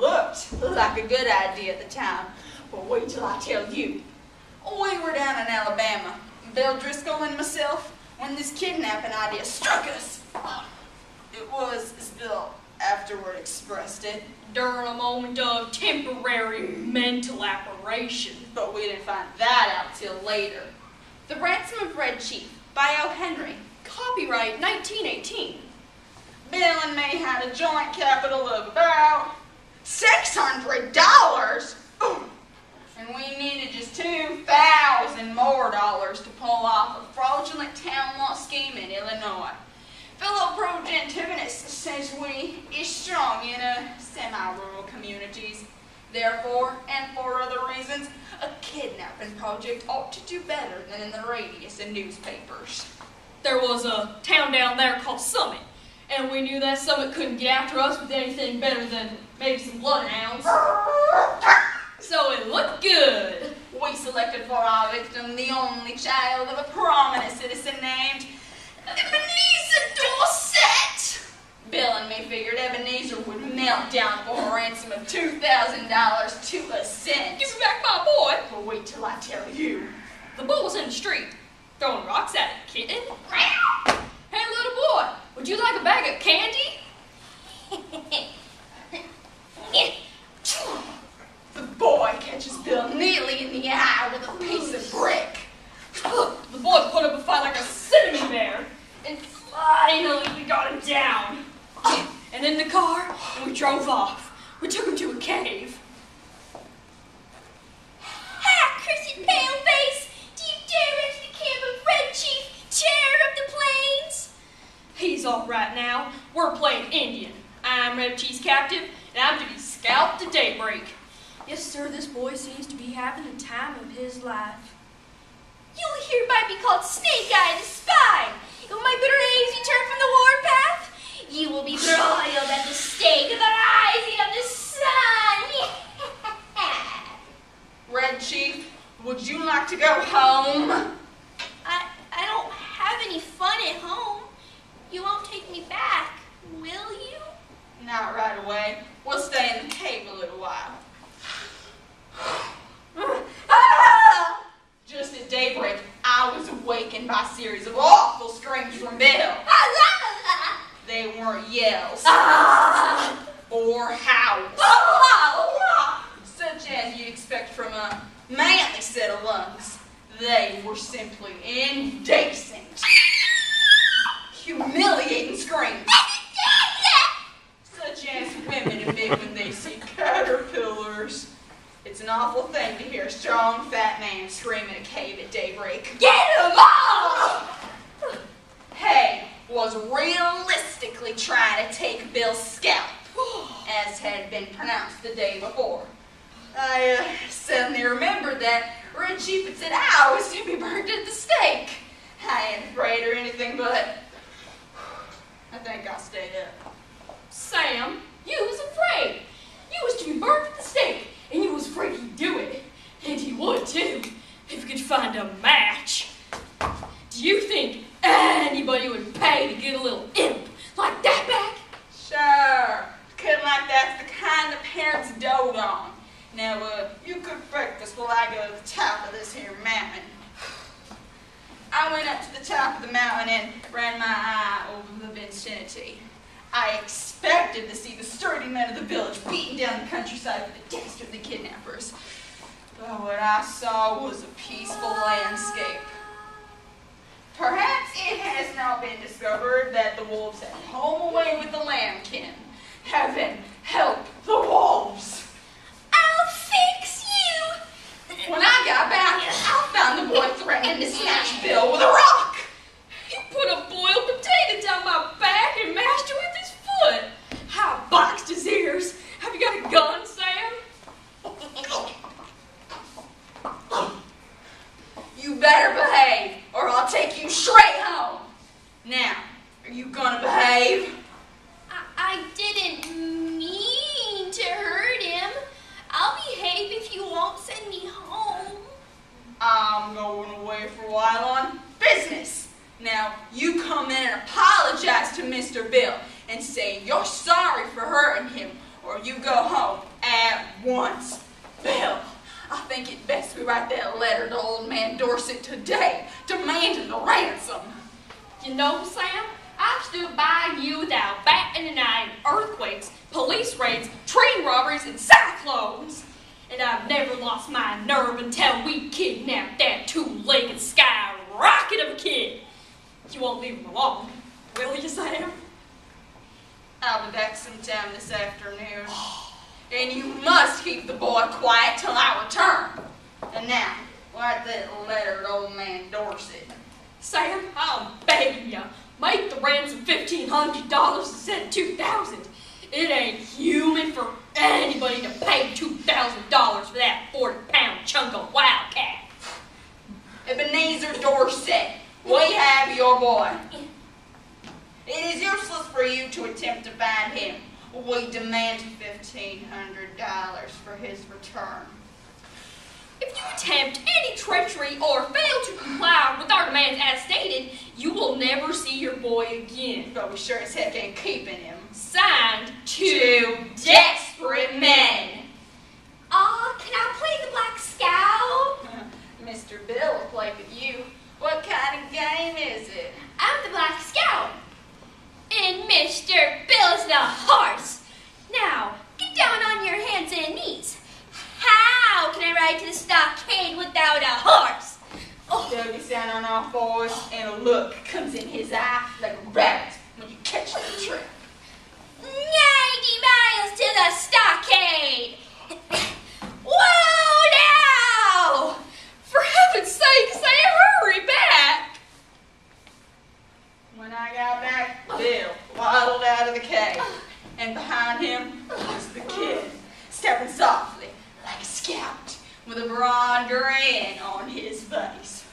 looked like a good idea at the time, but wait till I tell you. We were down in Alabama, Bill Driscoll and myself, when this kidnapping idea struck us. It was, as Bill afterward expressed it, during a moment of temporary mental aberration. But we didn't find that out till later. The Ransom of Red Chief by O. Henry. Copyright 1918. Bill and me had a joint capital of about $600. And we needed just $2,000 more to pull off a fraudulent town law scheme in Illinois. Fellow pro-gentivanists says we is strong in semi-rural communities. Therefore, and for other reasons, a kidnapping project ought to do better than in the radius of newspapers. There was a town down there called Summit, and we knew that Summit couldn't get after us with anything better than maybe some bloodhounds. So it looked good. We selected for our victim the only child of a prominent citizen named Ebenezer Dorset. Bill and me figured Ebenezer would melt down for a ransom of $2,000 to a cent. Give me back my boy. But wait till I tell you. The bull was in the street, throwing rocks at it, kitten. Hey, little boy, would you like a bag of candy? The boy catches Bill neatly in the eye with a piece of brick. The boy put up a fight like a cinnamon bear, and finally we got him down. And in the car, and we drove off. We took him to a cave. Ha, cursed paleface! Do you dare enter the camp of Red Chief, terror of the plains? He's all right now. We're playing Indian. I'm Red Chief's captive, and I'm to be scalped to daybreak. Yes, sir, this boy seems to be having the time of his life. You will hereby be called Snake-Eye the Spy. Will my braves return from the warpath? You will be broiled at the stake of the rising of the sun. Red Chief, would you like to go home? I don't have any fun at home. You won't take me back, will you? Not right away. We'll stay in the cave a little while. Just at daybreak, I was awakened by a series of awful screams from Bill. They weren't yells or howls, such as you'd expect from a manly set of lungs. They were simply indecent, humiliating screams, such as women emit when they see caterpillars. It's an awful thing to hear a strong, fat man scream in a cave at daybreak. Get him off! Hay was realistically trying to take Bill's scalp, as had been pronounced the day before. I suddenly remembered that Red Chief had said I was to be burned at the stake. I ain't afraid or anything, but I think I'll stay up. Sam, you was afraid. You was to be burned at the stake, and you was afraid he'd do it. And he would, too, if he could find a match. Do you think anybody would pay to get a little imp like that back? Sure. Couldn't like that's the kind the parents dote on. Now, you cook breakfast while I go to the top of this here mountain. I went up to the top of the mountain and ran my eye over the vicinity. I expected to see the sturdy men of the village beating down the countryside for the dastardly kidnappers. But what I saw was a peaceful landscape. Perhaps it has now been discovered that the wolves had home away with the lambkin. Heaven help the wolves! I'll fix you! When I got back, I found the boy threatening to smash Bill with a rock. He put a boiled potato down my back and mashed it with his foot. I boxed his ears. Have you got a gun, Sam? You better behave, or I'll take you straight home. Now, are you gonna behave? I didn't mean to hurt him. I'll behave if you won't send me home. I'm going away for a while on business. Now, you come in and apologize to Mr. Bill and say you're sorry for hurting him, or you go home once. Bill, I think it best we write that letter to old man Dorset today, demanding the ransom. You know, Sam, I've stood by you without batting an eye in earthquakes, police raids, train robberies, and cyclones. And I've never lost my nerve until we kidnapped that two-legged skyrocket of a kid. You won't leave him alone, will you, Sam? I'll be back sometime this afternoon. And you must keep the boy quiet till I return. And now, write that letter to old man Dorset. Sam, I'm begging you, make the ransom $1,500 instead of $2,000. It ain't human for anybody to pay $2,000 for that 40-pound chunk of wildcat. Ebenezer Dorset, we have your boy. It is useless for you to attempt to find him. We demand $1,500 for his return. If you attempt any treachery or fail to comply with our demands as stated, you will never see your boy again. But we sure as heck ain't keeping him. Signed, Two desperate men. Can I play the Black Scout? Mr. Bill will play with you. What kind of game is it? I'm the Black Scout. And Mr. Bill's the horse. Now, get down on your hands and knees. How can I ride to the stockade without a horse? Doug gets down on all fours, and a look comes in his eye like a rabbit when you catch the trick. 90 miles to the stockade. Whoa, now! For heaven's sake, Sam, hurry back! When I got back, Bill waddled out of the cave, and behind him was the kid, stepping softly like a scout, with a broad grin on his face.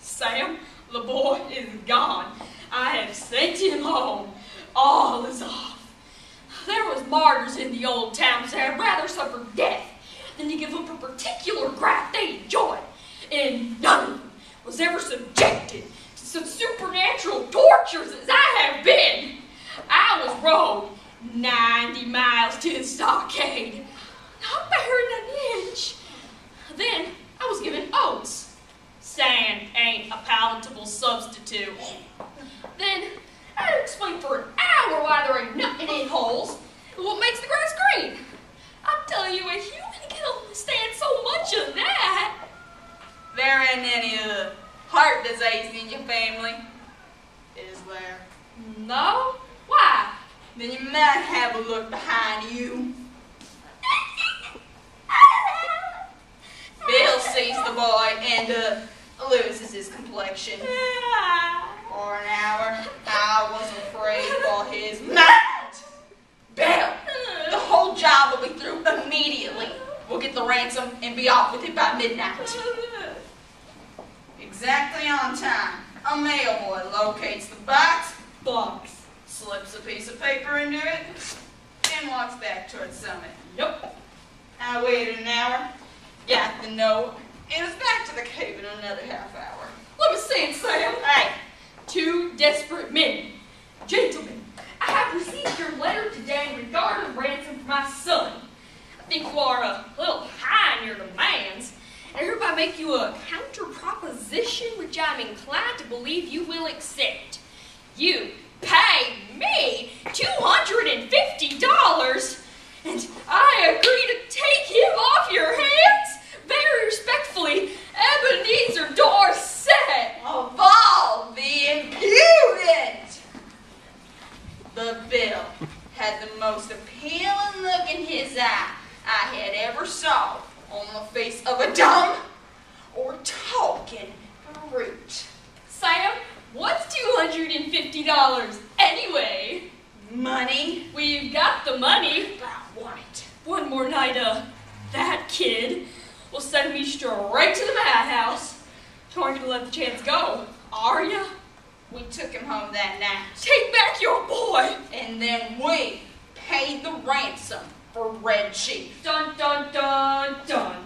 Sam, the boy is gone. I have sent him home. All is off. There was martyrs in the old towns that had rather suffer death than to give up a particular graft they enjoyed, and none of them was ever subjected to such supernatural tortures as I have been. I was rode 90 miles to the stockade, not bearing an inch. Then I was given oats. Sand ain't a palatable substitute. Then I had to explain for an hour why there ain't nothing in holes and what makes the grass green. I'm telling you, a human can understand so much of that. There ain't any heart disease in your family, is there? No? Why? Then you might have a look behind you. Bill sees the boy and loses his complexion. For an hour, I was afraid for his mind. Bill, the whole job will be through immediately. We'll get the ransom and be off with it by midnight. Exactly on time, a mailboy locates the box, slips a piece of paper into it, and walks back towards Summit. Yep. I waited an hour, got the note, and was back to the cave in another half hour. Let me see it, Sam. Hey, Two desperate men. Gentlemen, I have received your letter today regarding ransom for my son. I think you are a little high in your demands, and I hereby make you a counter proposition which I'm inclined to believe you will accept. You pay me $250, and I agree to take him off your hands. Very respectfully, Ebenezer Dorset. of all the impudent! The Bill had the most appealing look in his eye I had ever saw on the face of a dumb or talking brute. Sam, what's $250 anyway? Money? We've got the money. But I want it. One more night, that kid will send me straight to the madhouse. You aren't gonna let the chance go, are ya? We took him home that night, Take back your boy. and then we paid the ransom for Red Chief. Dun dun dun dun.